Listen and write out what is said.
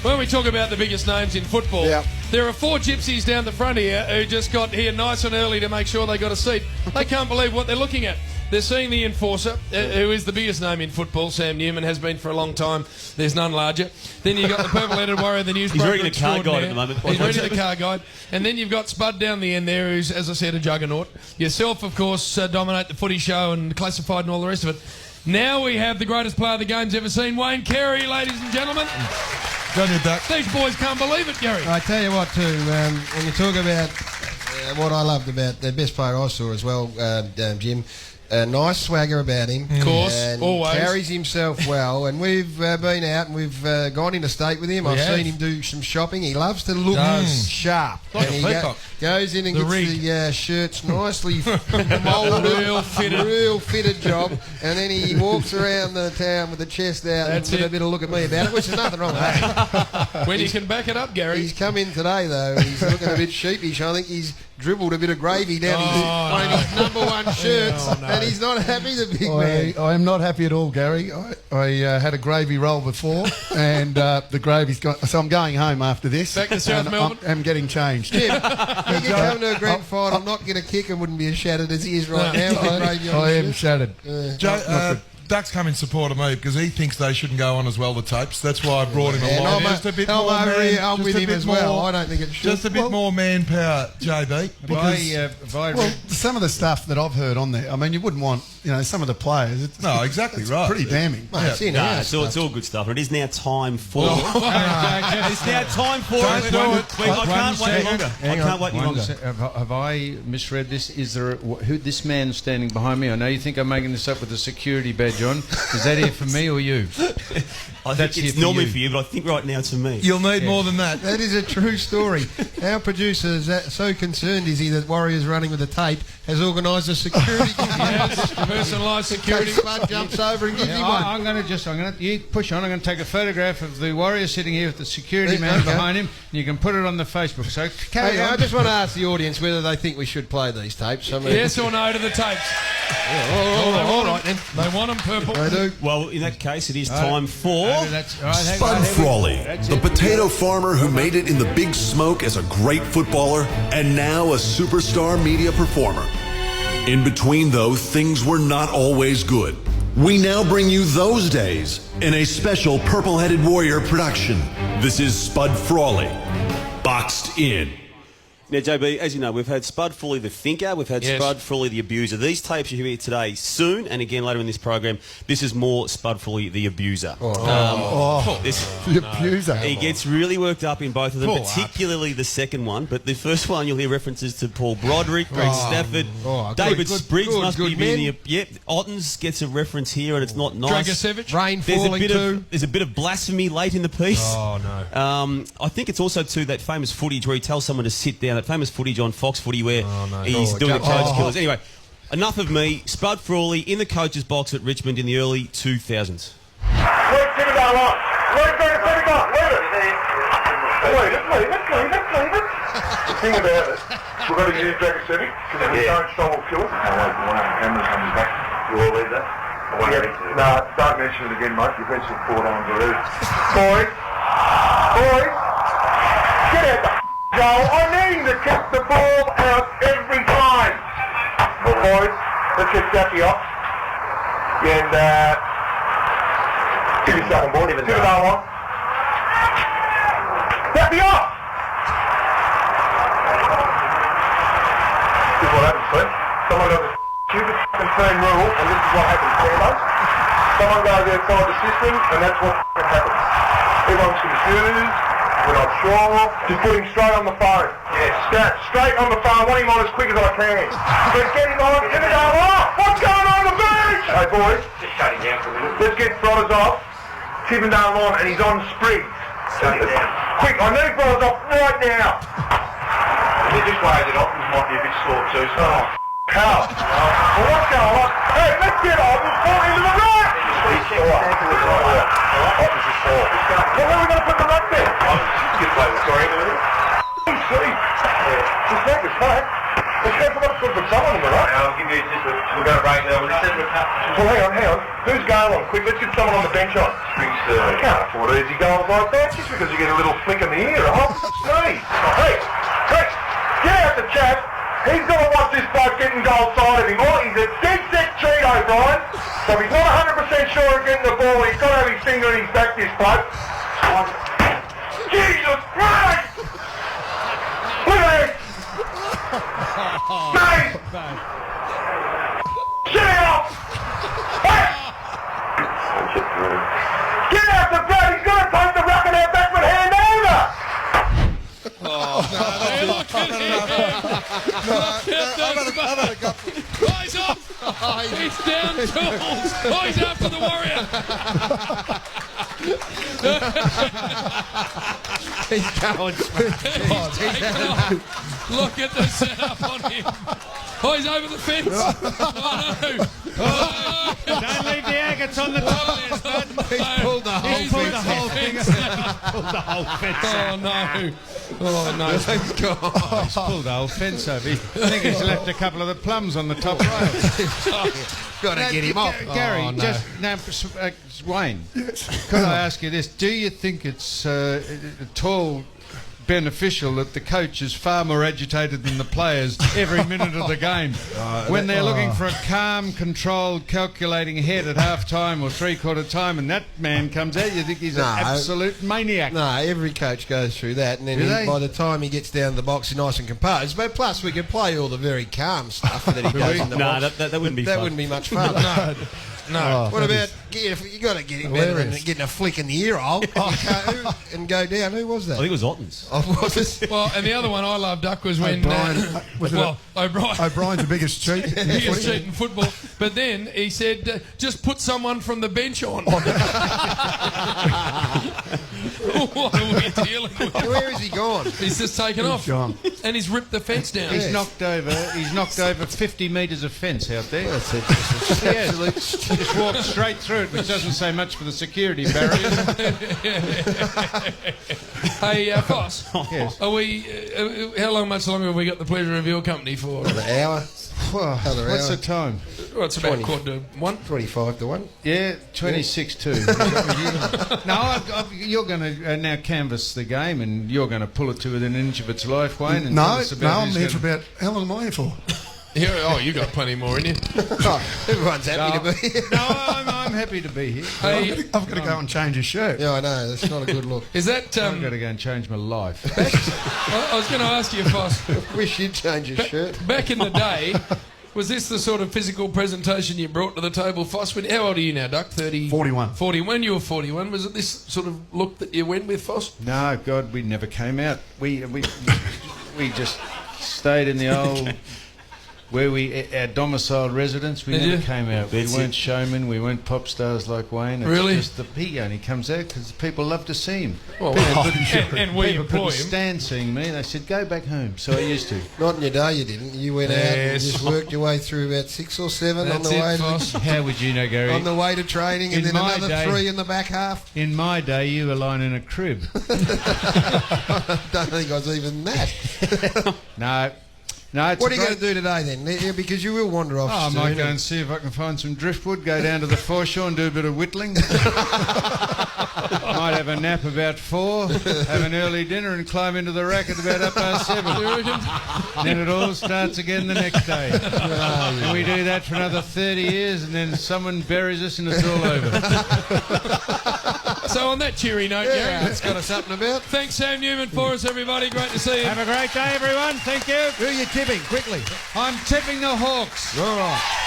When we talk about the biggest names in football, there are 4 gypsies down the front here who just got here nice and early to make sure they got a seat. They can't believe what they're looking at. They're seeing the enforcer, who is the biggest name in football. Sam Newman has been for a long time. There's none larger. Then you've got the purple-headed warrior, the newspaper. He's reading the car guide at the moment. He's reading the car guide. And then you've got Spud down the end there, who's, as I said, a juggernaut. Yourself, of course, dominate the footy show and classified and all the rest of it. Now we have the greatest player the game's ever seen, Wayne Carey, ladies and gentlemen. Go ahead, Duck. These boys can't believe it, Garry. I tell you what, too, when you talk about what I loved about the best player I saw as well, Jim, a nice swagger about him. Of course, and always. Carries himself well, and we've been out and we've gone interstate with him. I've seen him do some shopping. He loves to look sharp. Like and a he peacock. Goes in and gets the shirts nicely molded, real fitted job, and then he walks around the town with the chest out and with a bit of look at me about it, which is nothing wrong with that. When you can back it up, Garry. He's come in today, though, and he's looking a bit sheepish. I think he's dribbled a bit of gravy down one of his number 1 shirts, and he's not happy, the big man. I am not happy at all, Garry. I had a gravy roll before, and the gravy's gone. So I'm going home after this. Back to South Melbourne. I'm getting changed. Jim, if you come to a grand final, not going to kick and wouldn't be as shattered as he is right now. I am shattered. Duck's come in support of me because he thinks they shouldn't go on as well, the tapes. That's why I brought him along. Just a bit more I'm with him as well. I don't think it should. Just a bit more manpower, JB. Because some of the stuff that I've heard on there, I mean, you wouldn't want, some of the players. It's right. Pretty damning. It's all good stuff. And it is now time for... It's now time for... I can't wait longer. I can't wait longer. Have I misread this? Is there who this man standing behind me? I know you think I'm making this up with a security badge on. Is that here for me or you? I think it's normally for you, but I think right now it's for me. You'll need more than that. That is a true story. Our producer is so concerned is he that Warriors running with the tape has organised a security. Personalised security. Spud jumps over and gives him one. You push on. I'm going to take a photograph of the Warrior sitting here with the security man behind him, and you can put it on the Facebook. So carry on. I just want to ask the audience whether they think we should play these tapes. Yes or no to the tapes? All right then. They want them purple. They do. Well, in that case, it is time for... Spud Frawley, the potato farmer who made it in the big smoke as a great footballer and now a superstar media performer. In between, though, things were not always good. We now bring you those days in a special Purple-Headed Warrior production. This is Spud Frawley, Boxed In. Now, JB, as you know, we've had Spud Frawley the Thinker, we've had Spud Frawley the Abuser. These tapes you hear today soon, and again later in this program, this is more Spud Frawley the Abuser. The Abuser. He gets really worked up in both of them, particularly the second one, but the first one you'll hear references to Paul Broderick, Greg Stafford, David Spriggs must be in the... Ottens gets a reference here, and it's not nice. Dragicevic. Rain falling too. There's a bit of blasphemy late in the piece. Oh, no. I think it's also, too, that famous footage where he tells someone to sit down, that famous footage on Fox Footy where he's doing the coach killers. Anyway, enough of me. Spud Frawley in the coach's box at Richmond in the early 2000s. The thing about it, we've got to use Dragicevic because if we don't, Sean will kill us. One of the cameras coming back. You all read that? No, don't mention it again, mate. You've mentioned it 4 times already. Boys, get out the goal. I need to kick the ball out every time. Boys, let's get Jackie off. And give yourself on board. Give it on. Jackie off! This is what happens, see? Someone does a stupid team rule, and this is what happens, Damo. Someone goes outside the system, and that's what happens. Everyone's confused. We're not sure. Just put him straight on the phone. Yes. Straight on the phone. I want him on as quick as I can. Let's get him on. Get it on. What's going on the beach? Hey, boys. Just shut him down for a minute. Let's get Brothers off. Tippendale on, and he's on Spriggs. Shut him down. Quick, I need Brothers off right now. If you just wave it off, it might be a bit sore too. So. How? Well, what's going on? Hey, let's get off. We'll fall into the right. He's all right. Ottens is 4. Well, where are we going to put the ruck there? Good play, sorry. See. Just make us back. Let's go for what's good for someone, right? I'll give you is just we're going to break there. Well, hang on. Who's going on? Quick, let's get someone on the bench on. Springs, can't afford easy goals like that just because you get a little flick in the ear. Oh, sneeze. Hey, get out the chat. He's got to watch this bloke getting goal side of him. Oh, he's a dead set cheat, O'Brien. So if he's not 100% sure of getting the ball, he's got to have his finger in his back, this bloke. Jesus Christ! Look at this! Mate! Shut it off! Hey! Get out the bat! He's got to take the rocket out back with hand over! He's off! He's down tools! Oh, he's after the Warrior! He's going. Look at the setup on him. Oh, he's over the fence. Oh, no. Oh, Don't leave the agates on the top there, Spud. He's pulled the whole thing. Pulled the whole fence Oh, no. Oh, no. He's gone. He's pulled the whole fence over. I think he's left a couple of the plums on the top rail. Got to get him off. Gary, just now, Wayne, could I ask you this? Do you think it's at all beneficial that the coach is far more agitated than the players every minute of the game? When they're looking for a calm, controlled, calculating head at half-time or three-quarter time and that man comes out, you think he's an absolute maniac. No, every coach goes through that, and then by the time he gets down to the box, he's nice and composed. But plus, we can play all the very calm stuff that he does in the box. That wouldn't be fun. That wouldn't be much fun. No. What about you got to get him better than getting a flick in the ear hole and go down? Who was that? I think it was Ottens. Oh, was it? Well, and the other one I love, Duck, was when O'Brien. O'Brien. O'Brien's the biggest cheat. Biggest cheat in football. But then he said, just put someone from the bench on. What are we dealing with? Where is he gone? He's just taken off. Gone. And he's ripped the fence down. He's knocked over 50 metres of fence out there. That's absolute. Just walked straight through it, which doesn't say much for the security barriers. Hey, Foss. Yes. Are we? How much longer have we got the pleasure of your company for? Another hour. What's the time? Well, it's about 20. 1:45. 25 to 1. Yeah, 26-2. No, you're going to now canvass the game, and you're going to pull it to within an inch of its life, Wayne. And No, tell us about I'm who's here gonna- for about. How long am I here for? Oh, you got plenty more in you. Everyone's happy to be here. No, I'm happy to be here. Hey, I've got to go and change his shirt. Yeah, I know. That's not a good look. is that? I've got to go and change my life. I was going to ask you, Foss. Wish you'd change your shirt. Back in the day, was this the sort of physical presentation you brought to the table, Foss? How old are you now, Duck? 30? 41. 41. You were 41. Was it this sort of look that you went with, Foss? No, God, we never came out. We just stayed in the old... Where our domiciled residence, we never came out. We weren't showmen, we weren't pop stars like Wayne. It's Really? just he only comes out because people love to see him. Well, and we People employ couldn't him. stand seeing me. They said, go back home. So I used to. Not in your day, you didn't. You went out and just worked your way through about 6 or 7 That's on the way it, Foss. How would you know, Gary? on the way to training, and In then my another day- 3 in the back half. In my day, you were lying in a crib. Don't think I was even that. No, it's What are you going to do today then? Yeah, because you will wander off. I soon, might go and see if I can find some driftwood, go down to the foreshore and do a bit of whittling. Might have a nap about 4, have an early dinner and climb into the rack at about 7:30. Then it all starts again the next day. And we do that for another 30 years and then someone buries us and it's all over. So on that cheery note, Yeah, Gary, that's got us up and about. thanks Sam Newman for us, everybody. Great to see you. Have a great day, everyone. Thank you. Who are you tipping? Quickly. I'm tipping the Hawks. All right.